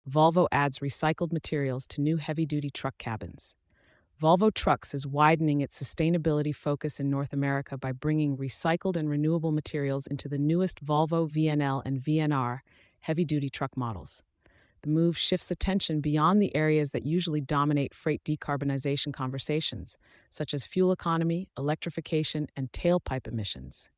Volvo adds recycled materials to new heavy-duty truck cabins. Volvo Trucks is widening its sustainability focus in North America by bringing recycled and renewable materials into the newest Volvo VNL and VNR heavy-duty truck models. The move shifts attention beyond the areas that usually dominate freight decarbonization conversations, such as fuel economy, electrification, and tailpipe emissions.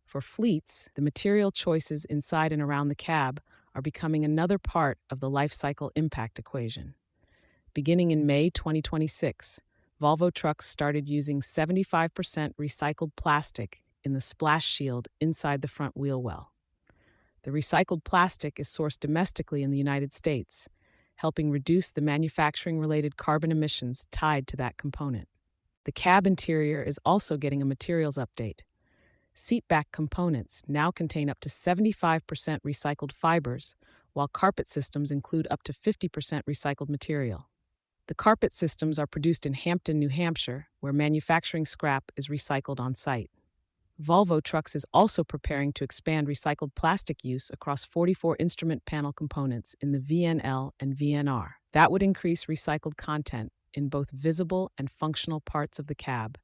For fleets, the material choices inside and around the cab are becoming another part of the life cycle impact equation. Beginning in May 2026, Volvo Trucks started using 75% recycled plastic in the splash shield inside the front wheel well. The recycled plastic is sourced domestically in the United States, helping reduce the manufacturing-related carbon emissions tied to that component. The cab interior is also getting a materials update. Seatback components now contain up to 75% recycled fibers, while carpet systems include up to 50% recycled material. The carpet systems are produced in Hampton, New Hampshire, where manufacturing scrap is recycled on site. Volvo Trucks is also preparing to expand recycled plastic use across 44 instrument panel components in the VNL and VNR. That would increase recycled content in both visible and functional parts of the cab,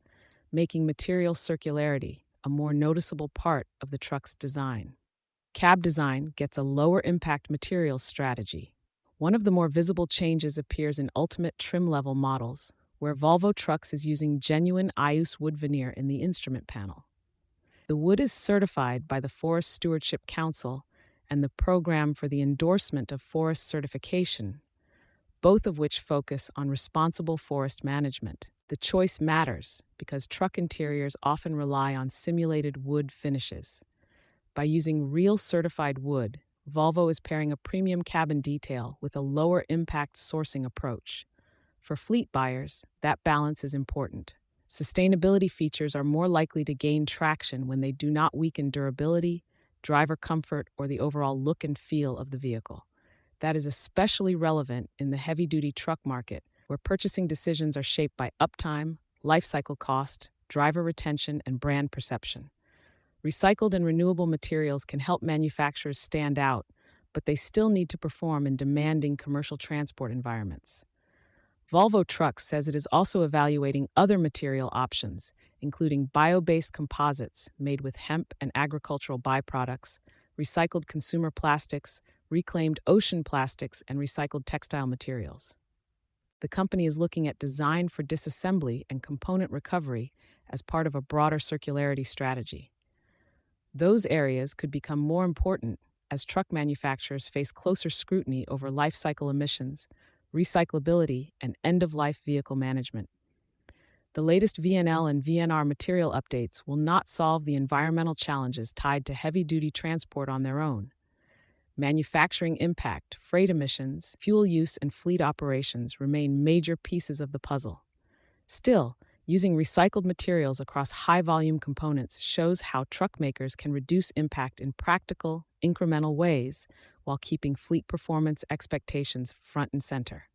making material circularity a more noticeable part of the truck's design. Cab design gets a lower impact materials strategy. One of the more visible changes appears in ultimate trim level models, where Volvo Trucks is using genuine IUS wood veneer in the instrument panel. The wood is certified by the Forest Stewardship Council and the Program for the Endorsement of Forest Certification, both of which focus on responsible forest management. The choice matters because truck interiors often rely on simulated wood finishes. By using real certified wood, Volvo is pairing a premium cabin detail with a lower impact sourcing approach. For fleet buyers, that balance is important. Sustainability features are more likely to gain traction when they do not weaken durability, driver comfort, or the overall look and feel of the vehicle. That is especially relevant in the heavy-duty truck market, where purchasing decisions are shaped by uptime, life cycle cost, driver retention, and brand perception. Recycled and renewable materials can help manufacturers stand out, but they still need to perform in demanding commercial transport environments. Volvo Trucks says it is also evaluating other material options, including bio-based composites made with hemp and agricultural byproducts, recycled consumer plastics, reclaimed ocean plastics, and recycled textile materials. The company is looking at design for disassembly and component recovery as part of a broader circularity strategy. Those areas could become more important as truck manufacturers face closer scrutiny over life cycle emissions, recyclability, and end-of-life vehicle management. The latest VNL and VNR material updates will not solve the environmental challenges tied to heavy-duty transport on their own. Manufacturing impact, freight emissions, fuel use, and fleet operations remain major pieces of the puzzle. Still, using recycled materials across high-volume components shows how truck makers can reduce impact in practical, incremental ways while keeping fleet performance expectations front and center.